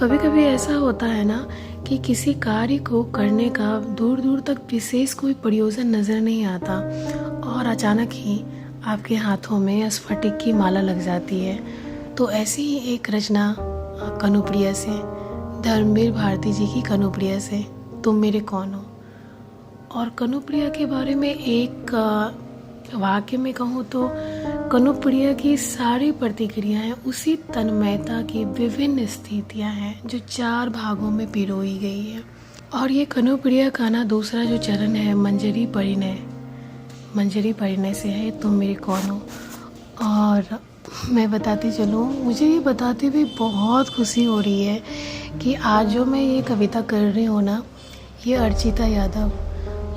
कभी कभी ऐसा होता है ना कि किसी कार्य को करने का दूर दूर तक विशेष कोई प्रयोजन नज़र नहीं आता और अचानक ही आपके हाथों में स्फटिक की माला लग जाती है। तो ऐसी ही एक रचना कनुप्रिया से, धर्मवीर भारती जी की कनुप्रिया से, तुम मेरे कौन हो। और कनुप्रिया के बारे में एक वाक्य में कहूँ तो कनुप्रिया की सारी प्रतिक्रियाएं उसी तन्मयता की विभिन्न स्थितियां हैं जो 4 भागों में पिरोई गई है। और ये कनुप्रिया का ना दूसरा जो चरण है मंजरी परिणय से है, तुम मेरे कौन हो। और मैं बताती चलूँ, मुझे ये बताते हुए बहुत खुशी हो रही है कि आज जो मैं ये कविता कर रही हूँ ना, ये अर्चिता यादव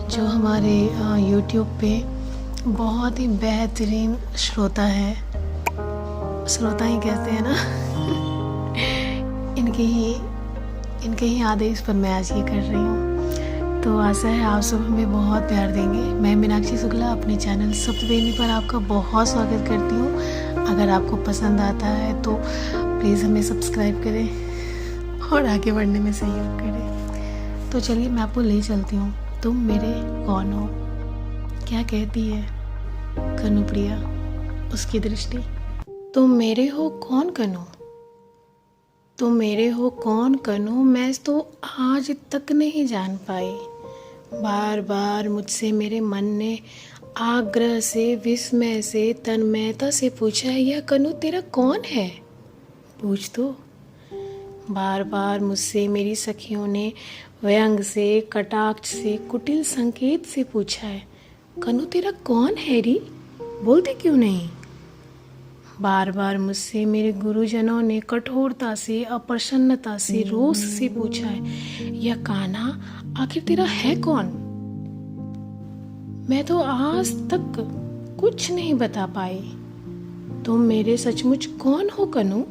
जो हमारे YouTube पे बहुत ही बेहतरीन श्रोता है, श्रोता ही कहते हैं ना इनके ही आदेश पर मैं आज ये कर रही हूँ। तो आशा है आप सब हमें बहुत प्यार देंगे। मैं मीनाक्षी शुक्ला अपने चैनल सप्तवेणी पर आपका बहुत स्वागत करती हूँ। अगर आपको पसंद आता है तो प्लीज़ हमें सब्सक्राइब करें और आगे बढ़ने में सहयोग करें। तो चलिए मैं आपको ले चलती हूँ। तुम मेरे कौन हो। क्या कहती है कनुप्रिया, उसकी दृष्टि। तुम मेरे हो कौन कनु, तुम मेरे हो कौन कनु, मैं तो आज तक नहीं जान पाई। बार बार मुझसे मेरे मन ने आग्रह से, विस्मय से, तन्मयता से पूछा, यह कनु तेरा कौन है, पूछ तो। बार बार मुझसे मेरी सखियों ने व्यंग से, कटाक्ष से, कुटिल संकेत से पूछा है, कनु तेरा कौन है री, बोलते क्यों नहीं। बार बार मुझसे मेरे गुरुजनों ने कठोरता से, अप्रसन्नता से, रोष से पूछा है, यह कान्हा आखिर तेरा है कौन। मैं तो आज तक कुछ नहीं बता पाई। तुम मेरे सचमुच कौन हो कनु।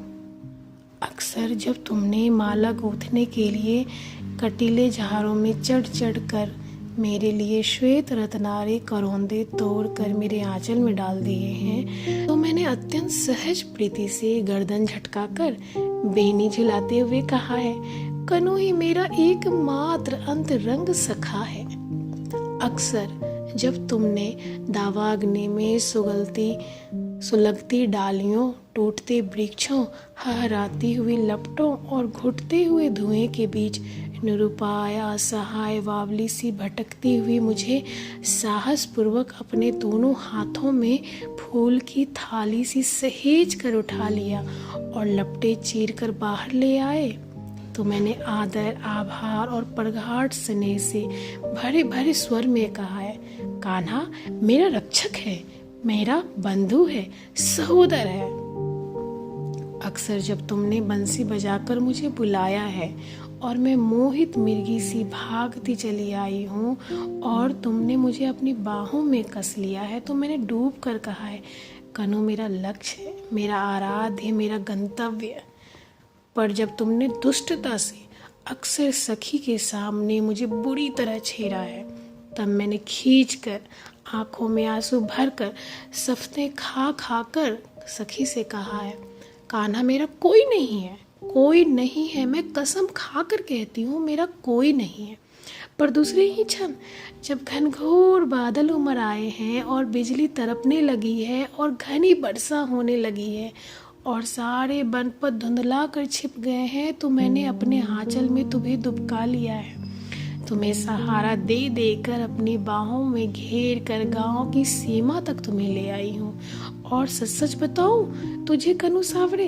अक्सर जब तुमने माला गूंथने के लिए कटीले झाड़ों में चढ़ चढ़ कर मेरे लिए श्वेत रत्नारे करौंदे तोड़ कर मेरे आंचल में डाल दिए हैं, तो मैंने अत्यंत सहज प्रीति से गर्दन झटकाकर बेनी झुलाते हुए कहा है, कनु ही मेरा एकमात्र अंतरंग सखा है। अक्सर जब तुमने दावाग्नि में सुलगती डालियों, टूटते वृक्षों, हहराती हुई लपटों और घुटते हुए धुएं के बीच निरुपाय असहाय बावली सी भटकती हुई मुझे साहस पूर्वक अपने दोनों हाथों में फूल की थाली सी सहेज कर उठा लिया और लपटे चीर कर बाहर ले आए, तो मैंने आदर, आभार और प्रगाढ़ स्नेह से भरे भरे स्वर में कहा है, कान्हा मेरा रक्षक है, मेरा बंधु है, सहोदर है। अक्सर जब तुमने बंसी बजाकर मुझे बुलाया है और मैं मोहित मिर्गी सी भागती चली आई हूँ और तुमने मुझे अपनी बाहों में कस लिया है, तो मैंने डूब कर कहा है, कनु मेरा लक्ष्य है, मेरा आराध्य, मेरा गंतव्य। पर जब तुमने दुष्टता से अक्सर सखी के सामने मुझे बुरी तरह छेड़ा है, तब मैंने खींच कर आंखों में आंसू भरकर सफ्ते खा खा कर सखी से कहा है, कान्हा मेरा कोई नहीं है, कोई नहीं है, मैं कसम खा कर कहती हूँ मेरा कोई नहीं है। पर दूसरे ही क्षण जब घनघोर बादल उमड़ आए हैं और बिजली तड़पने लगी है और घनी वर्षा होने लगी है और सारे बनपत धुंधला कर छिप गए हैं, तो मैंने अपने आंचल में तुम्हें दुबका लिया है। तुम्हें सहारा दे देकर अपनी बाहों में घेर कर गांव की सीमा तक तुम्हें ले आई हूँ। और सच सच बताऊं तुझे कनु सावरे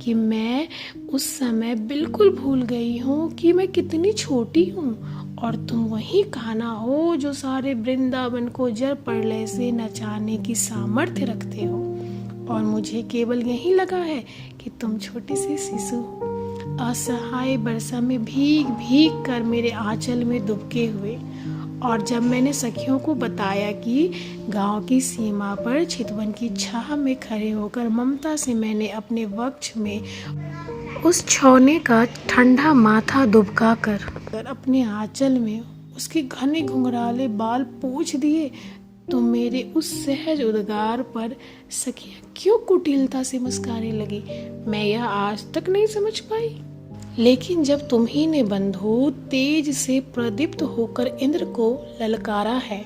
कि मैं उस समय बिल्कुल भूल गई हूँ कि मैं कितनी छोटी हूँ और तुम वही कान्हा हो जो सारे वृंदावन को जर प्रलय से नचाने की सामर्थ्य रखते हो। और मुझे केवल यही लगा है कि तुम छोटी सी शिशु हो, असहाय वर्षा में भीग भीग कर मेरे आंचल में दुबके हुए। और जब मैंने सखियों को बताया कि गांव की सीमा पर चितवन की छाह में खड़े होकर ममता से मैंने अपने वक्ष में उस छौने का ठंडा माथा दुबका कर अपने आंचल में उसके घने घुंघराले बाल पोंछ दिए, तो मेरे उस सहज उद्गार पर सखियां क्यों कुटिलता से मुस्कुराने लगी, मैं यह आज तक नहीं समझ पाई। लेकिन जब तुम्ही ने बंधु तेज से प्रदीप्त होकर इंद्र को ललकारा है,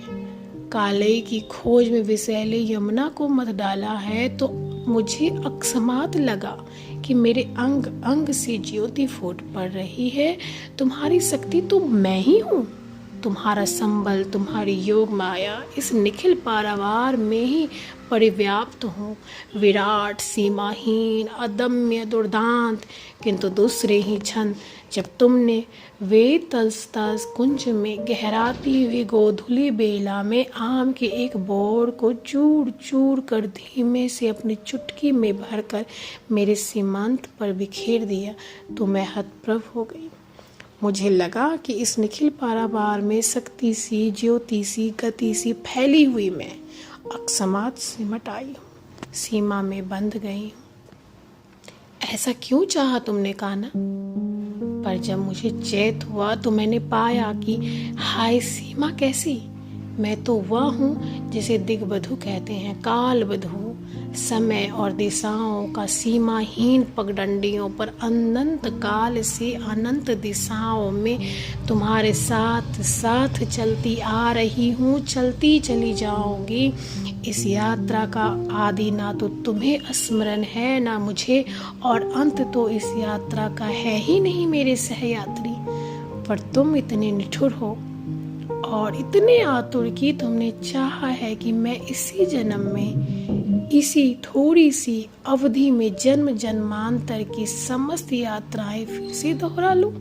काले की खोज में विषैले यमुना को मत डाला है, तो मुझे अकस्मात लगा कि मेरे अंग अंग से ज्योति फूट पड़ रही है। तुम्हारी शक्ति तो मैं ही हूँ, तुम्हारा संबल, तुम्हारी योग माया इस निखिल पारावार में ही परिव्याप्त हूँ। विराट, सीमाहीन, अदम्य, दुर्दांत। किंतु दूसरे ही क्षण जब तुमने वे तलस्तास कुंज में गहराती हुई गोधुली बेला में आम के एक बोर को चूर चूर कर धीमे से अपनी चुटकी में भरकर मेरे सीमांत पर बिखेर दिया, तो मैं हतप्रभ हो गई। मुझे लगा कि इस निखिल पारावार में शक्ति सी, ज्योति सी, गति सी फैली हुई मैं अकस्मात सिमट आई हूँ, सीमा में बंध गई हूँ। ऐसा क्यों चाहा तुमने कान्हा? पर जब मुझे चेत हुआ तो मैंने पाया कि हाय सीमा कैसी! मैं तो वह हूँ जिसे दिग्बधु कहते हैं, काल बधु। समय और दिशाओं का सीमाहीन पगडंडियों पर अनंत काल से अनंत दिशाओं में तुम्हारे साथ साथ चलती आ रही हूँ, चलती चली जाऊंगी। इस यात्रा का आदि ना तो तुम्हें स्मरण है ना मुझे, और अंत तो इस यात्रा का है ही नहीं मेरे सहयात्री। पर तुम इतने निठुर हो और इतने आतुर कि तुमने चाहा है कि मैं इसी जन्म में, इसी थोड़ी सी अवधि में जन्म जन्मांतर की समस्त यात्राएं फिर से दोहरा लूं,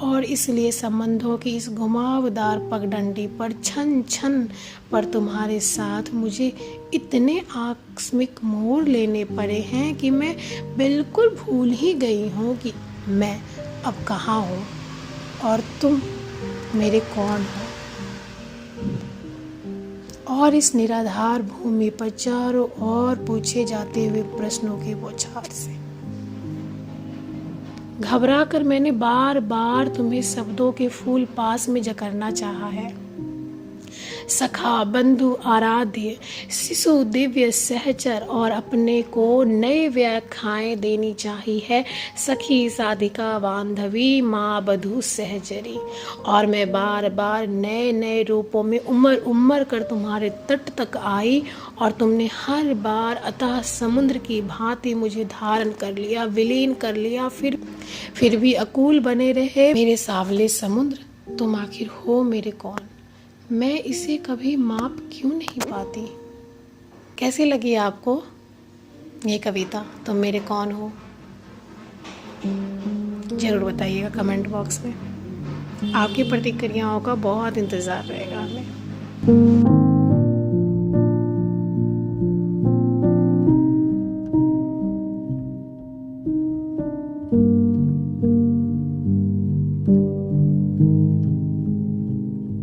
और इसलिए संबंधों की इस घुमावदार पगडंडी पर छन छन पर तुम्हारे साथ मुझे इतने आकस्मिक मोड़ लेने पड़े हैं कि मैं बिल्कुल भूल ही गई हूँ कि मैं अब कहाँ हूँ और तुम मेरे कौन हो। और इस निराधार भूमि पर चारों ओर पूछे जाते हुए प्रश्नों के बौछार से घबरा कर मैंने बार बार तुम्हें शब्दों के फूल पास में जकरना चाहा है। सखा, बंधु, आराध्य, शिशु, दिव्य, सहचर, और अपने को नए व्याख्याएं देनी चाहिए है, सखी, साधिका, बांधवी, माँ, बधू, सहचरी। और मैं बार बार नए नए रूपों में उमड़ उमड़ कर तुम्हारे तट तक आई, और तुमने हर बार अतः समुद्र की भांति मुझे धारण कर लिया, विलीन कर लिया। फिर भी अकूल बने रहे मेरे सावले समुद्र। तुम आखिर हो मेरे कौन? मैं इसे कभी माप क्यों नहीं पाती? कैसी लगी आपको ये कविता? तुम मेरे कौन हो? जरूर बताइएगा कमेंट बॉक्स में। आपकी प्रतिक्रियाओं का बहुत इंतज़ार रहेगा हमें।